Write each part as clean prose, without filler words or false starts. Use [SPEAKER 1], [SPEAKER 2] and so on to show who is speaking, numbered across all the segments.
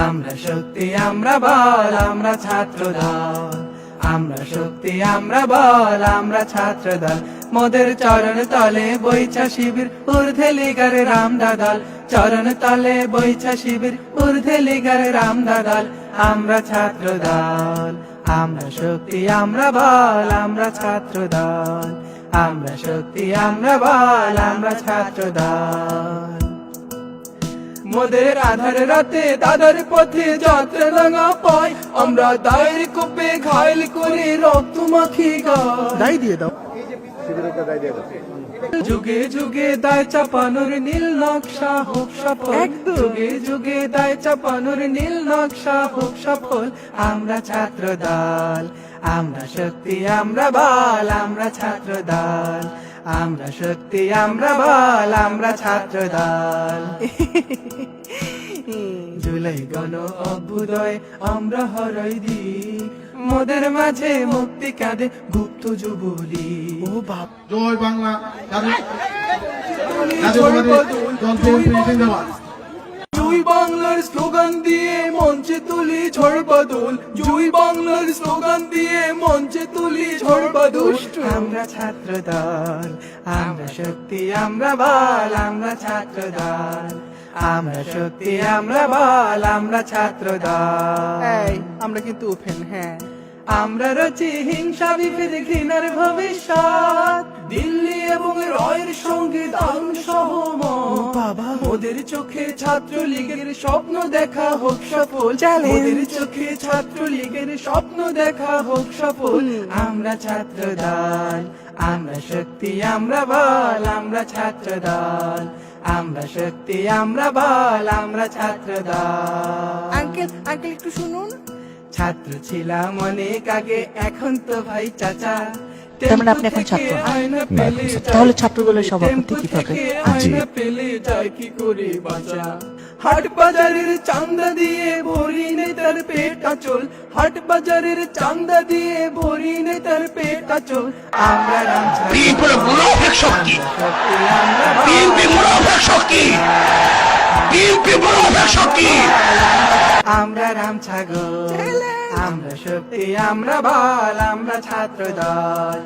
[SPEAKER 1] আমরা শক্তি আমরা বল আমরা ছাত্র দল, আমরা শক্তি আমরা বল আমরা ছাত্র দল। মোদের চরণ তলে বইছা শিবির ঊর্ধ্বে লিগার রামদা দল, চরণ তলে বইছা শিবির ঊর্ধ্বে লিগার রামদা দল। আমরা ছাত্র দল, আমরা শক্তি আমরা বল আমরা ছাত্র দল, আমরা শক্তি আমরা বল আমরা ছাত্র দল। মোদের আধার রাতে দাদার পথে যাত্রা রাঙা পাই, আমরা দায়ের কোপে ঘায়ল করে রক্ত মাখি গায়।
[SPEAKER 2] দাই দিয়ে দাও।
[SPEAKER 1] যুগে যুগে দায় চাপানোর নীল নকশা হোক সফল, যুগে যুগে দায় চাপানোর নীল নকশা হোক সফল। আমরা ছাত্র দল, আমরা শক্তি আমরা বল আমরা ছাত্র দল, আমরা শক্তি আমরা বল আমরা ছাত্র দল। জুলাই গণ অভ্যুদয় আমরা হরাই দি, মোদের মাঝে মুক্তি কাঁদে গুপ্ত যুবলী।
[SPEAKER 2] ও বাপ,
[SPEAKER 3] জয় বাংলা।
[SPEAKER 1] জয় বাংলার স্লোগান দিয়ে মঞ্চে তুলি ঝড় বাদল, জয় বাংলার স্লোগান দিয়ে মঞ্চে তুলি ঝড় বাদল। আমরা ছাত্র দল, আমরা শক্তি আমরা বল আমরা ছাত্র দল, আমরা শক্তি আমরা বল আমরা ছাত্র দল।
[SPEAKER 2] এই আমরা কিন্তু ওপেন। হ্যাঁ,
[SPEAKER 1] আমরা রচি হিংসা বিভেদ ঘৃণার ভবিষ্যৎ, দিল্লি এবং রয়ের সঙ্গে দারুণ সহমত।
[SPEAKER 2] বাবা।
[SPEAKER 1] ওদের চোখে ছাত্র লীগের স্বপ্ন দেখা হোক সফল,
[SPEAKER 2] Challenge.
[SPEAKER 1] ওদের চোখে ছাত্র লীগের স্বপ্ন দেখা হোক সফল। আমরা ছাত্র দল, আমরা শক্তি আমরা বল আমরা ছাত্র দল, আমরা শক্তি আমরা বল আমরা ছাত্র দল।
[SPEAKER 2] আঙ্কেল আঙ্কেল একটু শুনুন।
[SPEAKER 1] ছাত্র ছিলাম অনেক আগে, এখন তো ভাই চাচা।
[SPEAKER 4] তার মানে আপনি এখন ছাত্র? তাহলে ছাত্রদলের সভাপতি কিভাবে?
[SPEAKER 1] পেলে যায় কি করে বাঁচা? হাট বাজারের চান্দা দিয়ে ভরি নেতার পেট আচল, হাট বাজারের চান্দা দিয়ে ভরি নেতার পেট আচল। আমরা রাম শক্তি আমরা রাম ছাগল, আমরা শক্তি আমরা বল আমরা ছাত্র দল,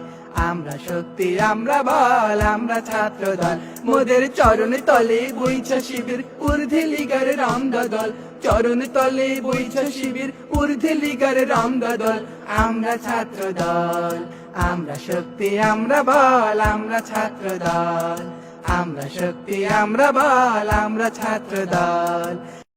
[SPEAKER 1] আমরা শক্তি আমরা বল আমরা ছাত্র দল। মোদের চরণ তলে বইছা শিবির ঊর্ধ্বে লিগার রামদা দল, চরণ তলে বইছা শিবির ঊর্ধ্বে লিগার রামদা দল। আমরা ছাত্র দল, আমরা শক্তি আমরা বল আমরা ছাত্র দল, আমরা শক্তি আমরা বল আমরা ছাত্র দল।